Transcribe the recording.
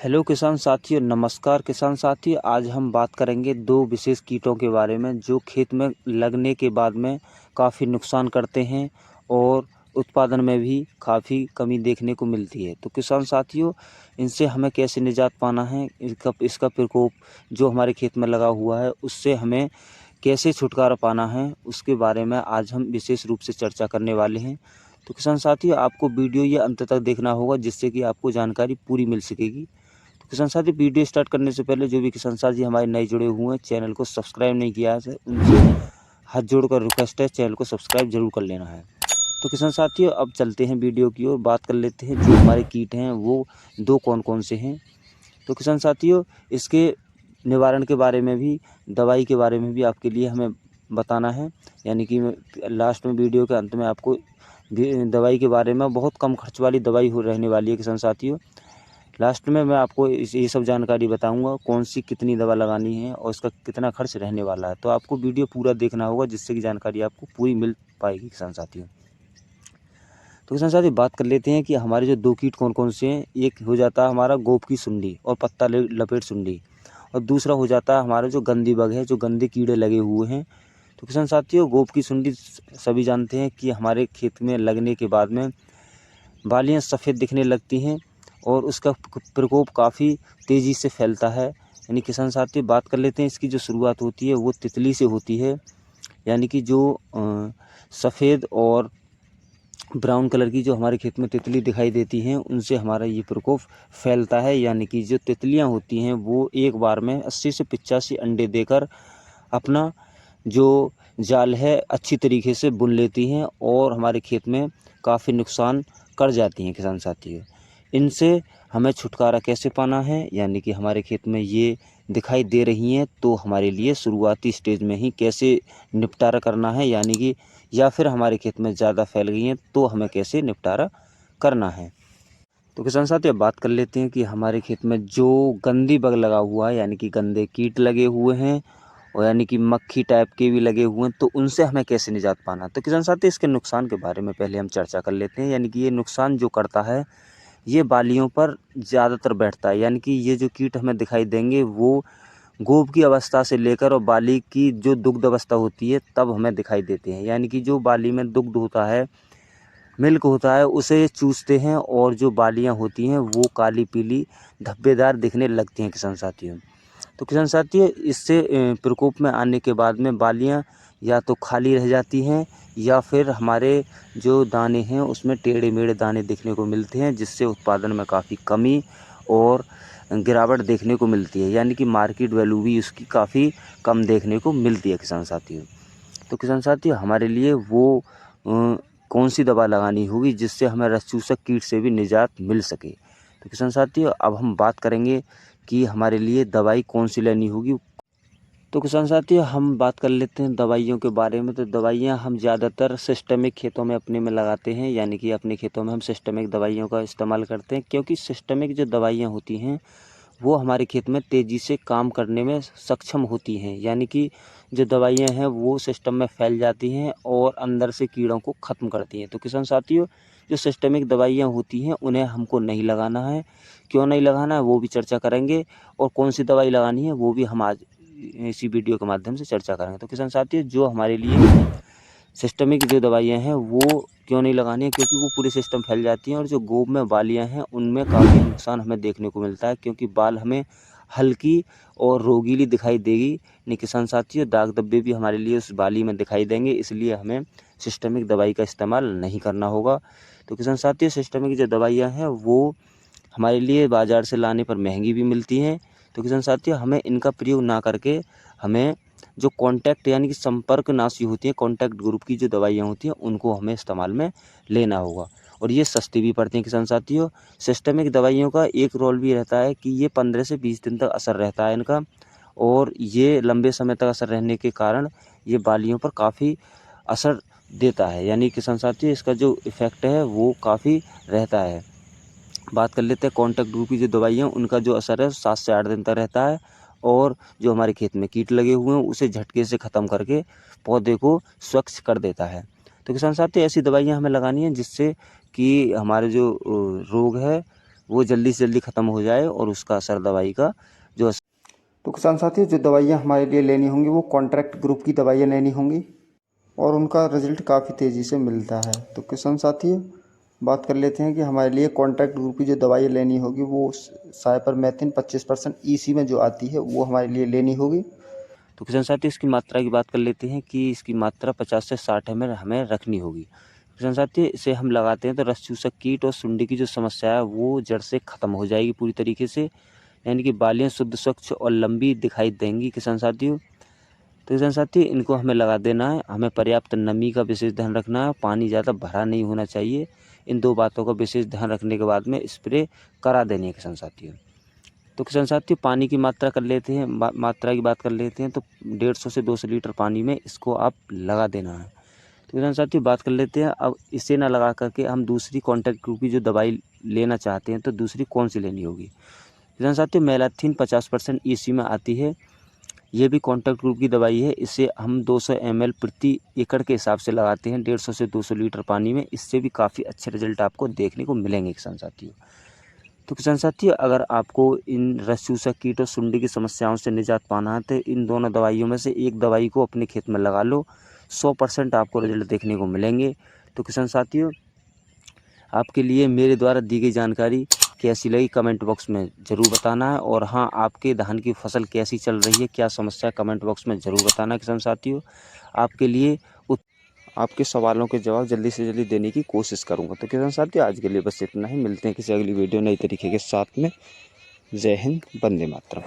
Hello किसान साथियों, नमस्कार किसान साथी। आज हम बात करेंगे दो विशेष कीटों के बारे में जो खेत में लगने के बाद में काफ़ी नुकसान करते हैं और उत्पादन में भी काफ़ी कमी देखने को मिलती है। तो किसान साथियों, इनसे हमें कैसे निजात पाना है, इसका प्रकोप जो हमारे खेत में लगा हुआ है उससे हमें कैसे छुटकारा पाना है, उसके बारे में आज हम विशेष रूप से चर्चा करने वाले हैं। तो किसान साथियों, आपको वीडियो ये अंत तक देखना होगा जिससे कि आपको जानकारी पूरी मिल सकेगी। तो किसान साथी, वीडियो स्टार्ट करने से पहले जो भी किसान साथी हमारे नए जुड़े हुए हैं, चैनल को सब्सक्राइब नहीं किया है, उनसे हाथ जोड़कर रिक्वेस्ट है, चैनल को सब्सक्राइब जरूर कर लेना है। तो किसान साथियों, अब चलते हैं वीडियो की ओर, बात कर लेते हैं जो हमारे कीट हैं वो दो कौन कौन से हैं। तो किसान साथियों, इसके निवारण के बारे में भी, दवाई के बारे में भी आपके लिए हमें बताना है। यानी कि लास्ट में वीडियो के अंत में आपको दवाई के बारे में, बहुत कम खर्च वाली दवाई हो रहने वाली है किसान साथियों। लास्ट में मैं आपको ये सब जानकारी बताऊंगा, कौन सी कितनी दवा लगानी है और इसका कितना खर्च रहने वाला है। तो आपको वीडियो पूरा देखना होगा जिससे कि जानकारी आपको पूरी मिल पाएगी किसान साथियों। तो किसान साथियों, बात कर लेते हैं कि हमारे जो दो कीट कौन कौन से हैं। एक हो जाता है हमारा गोप की सुंडी और पत्ता लपेट सुंडी, और दूसरा हो जाता है हमारा जो गंदी बग है, जो गंदे कीड़े लगे हुए हैं। तो किसान साथियों, गोप की सुंडी सभी जानते हैं कि हमारे खेत में लगने के बाद में बालियाँ सफ़ेद दिखने लगती हैं और उसका प्रकोप काफ़ी तेज़ी से फैलता है। यानी किसान साथियों, बात कर लेते हैं इसकी जो शुरुआत होती है वो तितली से होती है। यानी कि जो सफ़ेद और ब्राउन कलर की जो हमारे खेत में तितली दिखाई देती हैं, उनसे हमारा ये प्रकोप फैलता है। यानी कि जो तितलियां होती हैं वो एक बार में 80 से 85 अंडे देकर अपना जो जाल है अच्छी तरीके से बुन लेती हैं और हमारे खेत में काफ़ी नुकसान कर जाती हैं किसान साथियों। इनसे हमें छुटकारा कैसे पाना है, यानी कि हमारे खेत में ये दिखाई दे रही हैं तो हमारे लिए शुरुआती स्टेज में ही कैसे निपटारा करना है, यानी कि या फिर हमारे खेत में ज़्यादा फैल गई हैं तो हमें कैसे निपटारा करना है। तो किसान साथियों, बात कर लेते हैं कि हमारे खेत में जो गंदी बग लगा हुआ है, यानी कि गंदे कीट लगे हुए हैं और यानी कि मक्खी टाइप के भी लगे हुए हैं, तो उनसे हमें कैसे निजात पाना। तो किसान साथियों, इसके नुकसान के बारे में पहले हम चर्चा कर लेते हैं। यानी कि ये नुकसान जो करता है ये बालियों पर ज़्यादातर बैठता है। यानी कि ये जो कीट हमें दिखाई देंगे वो गोब की अवस्था से लेकर और बाली की जो दुग्ध अवस्था होती है तब हमें दिखाई देते हैं। यानी कि जो बाली में दुग्ध होता है, मिल्क होता है, उसे चूसते हैं और जो बालियाँ होती हैं वो काली पीली धब्बेदार दिखने लगती हैं किसान साथियों। तो किसान साथियों, इससे प्रकोप में आने के बाद में बालियाँ या तो खाली रह जाती हैं या फिर हमारे जो दाने हैं उसमें टेढ़े मेढ़े दाने देखने को मिलते हैं, जिससे उत्पादन में काफ़ी कमी और गिरावट देखने को मिलती है। यानी कि मार्केट वैल्यू भी उसकी काफ़ी कम देखने को मिलती है किसान साथियों। तो किसान साथियों, हमारे लिए वो कौन सी दवा लगानी होगी जिससे हमें रस चूसक कीट से भी निजात मिल सके। तो किसान साथियों, अब हम बात करेंगे कि हमारे लिए दवाई कौन सी लेनी होगी। तो किसान साथियों, हम बात कर लेते हैं दवाइयों के बारे में। तो दवाइयाँ हम ज़्यादातर सिस्टमिक खेतों में अपने में लगाते हैं, यानी कि अपने खेतों में हम सिस्टमिक दवाइयों का इस्तेमाल करते हैं, क्योंकि सिस्टमिक जो दवाइयाँ होती हैं वो हमारे खेत में तेज़ी से काम करने में सक्षम होती हैं। यानी कि जो दवाइयाँ हैं वो सिस्टम में फैल जाती हैं और अंदर से कीड़ों को ख़त्म करती हैं। तो किसान साथियों, जो सिस्टमिक दवाइयाँ होती हैं उन्हें हमको नहीं लगाना है। क्यों नहीं लगाना है वो भी चर्चा करेंगे, और कौन सी दवाई लगानी है वो भी हम आज इसी वीडियो के माध्यम से चर्चा करेंगे। तो किसान साथियों, जो हमारे लिए सिस्टमिक जो दवाइयाँ हैं वो क्यों नहीं लगानी है, क्योंकि वो पूरे सिस्टम फैल जाती हैं और जो गोब में बालियाँ हैं उनमें काफ़ी नुकसान हमें देखने को मिलता है, क्योंकि बाल हमें हल्की और रोगीली दिखाई देगी। नहीं किसान साथियों, दाग धब्बे भी हमारे लिए उस बाली में दिखाई देंगे, इसलिए हमें सिस्टमिक दवाई का इस्तेमाल नहीं करना होगा। तो किसान साथियों, सिस्टमिक जो दवाइयाँ हैं वो हमारे लिए बाज़ार से लाने पर महंगी भी मिलती हैं। तो किसान साथियों, हमें इनका प्रयोग ना करके हमें जो कॉन्टैक्ट यानी कि संपर्कनाशी होती है, कॉन्टैक्ट ग्रुप की जो दवाइयाँ होती हैं उनको हमें इस्तेमाल में लेना होगा, और ये सस्ती भी पड़ती हैं किसान साथियों। सिस्टमिक दवाइयों का एक रोल भी रहता है कि ये 15 से 20 दिन तक असर रहता है इनका, और ये लंबे समय तक असर रहने के कारण ये बालियों पर काफ़ी असर देता है। यानी किसान साथियों, इसका जो इफ़ेक्ट है वो काफ़ी रहता है। बात कर लेते हैं कॉन्टैक्ट ग्रुप की जो दवाइयाँ, उनका जो असर है 7 से 8 दिन तक रहता है, और जो हमारे खेत में कीट लगे हुए हैं उसे झटके से ख़त्म करके पौधे को स्वच्छ कर देता है। तो किसान साथियों, ऐसी दवाइयाँ हमें लगानी हैं जिससे कि हमारे जो रोग है वो जल्दी से जल्दी ख़त्म हो जाए और उसका असर दवाई का जो तो किसान साथियों, जो दवाइयाँ हमारे लिए लेनी होंगी वो कॉन्ट्रैक्ट ग्रुप की दवाइयाँ लेनी होंगी और उनका रिजल्ट काफ़ी तेज़ी से मिलता है। तो किसान साथियों, बात कर लेते हैं कि हमारे लिए कॉन्ट्रैक्ट ग्रुप की जो दवाइयाँ लेनी होगी वो साइपरमेथ्रिन 25% ईसी में जो आती है वो हमारे लिए लेनी होगी। तो किसान साथी इसकी मात्रा की बात कर लेते हैं कि इसकी मात्रा 50 से 60 ml हमें रखनी होगी। किसान साथी इसे हम लगाते हैं तो रस चूसक कीट और सुंडी की जो समस्या है वो जड़ से ख़त्म हो जाएगी पूरी तरीके से, यानी कि बालियाँ शुद्ध, स्वच्छ और लंबी दिखाई देंगी किसान साथियों। तो किसान साथी इनको हमें लगा देना है, हमें पर्याप्त नमी का विशेष ध्यान रखना है, पानी ज़्यादा भरा नहीं होना चाहिए। इन 2 बातों का विशेष ध्यान रखने के बाद में स्प्रे करा देनी है किसान साथियों। तो किसान साथियों पानी की मात्रा कर लेते हैं, मात्रा की बात कर लेते हैं तो 150 से 200 लीटर पानी में इसको आप लगा देना है। तो किसान साथियों बात कर लेते हैं अब इसे ना लगा करके हम दूसरी कॉन्टैक्ट ग्रुप की जो दवाई लेना चाहते हैं तो दूसरी कौन सी लेनी होगी। किसान साथियों मैलाथीन 50% ईसी में आती है, ये भी कॉन्टैक्ट ग्रुप की दवाई है। इसे हम 200 ml प्रति एकड़ के हिसाब से लगाते हैं 150 से 200 लीटर पानी में। इससे भी काफ़ी अच्छे रिजल्ट आपको देखने को मिलेंगे किसान साथियों। तो किसान साथियों अगर आपको इन रस चूसक कीट और सुंडी की समस्याओं से निजात पाना है तो इन दोनों दवाइयों में से एक दवाई को अपने खेत में लगा लो, 100% आपको रिजल्ट देखने को मिलेंगे। तो किसान साथियों आपके लिए मेरे द्वारा दी गई जानकारी कैसी लगी कमेंट बॉक्स में ज़रूर बताना है, और हाँ आपके धान की फसल कैसी चल रही है, क्या समस्या है, कमेंट बॉक्स में ज़रूर बताना किसान साथियों। आपके लिए आपके सवालों के जवाब जल्दी से जल्दी देने की कोशिश करूंगा। तो किसान साथियों आज के लिए बस इतना ही, मिलते हैं किसी अगली वीडियो नई तरीके के साथ में। जय हिंद, वंदे मातरम।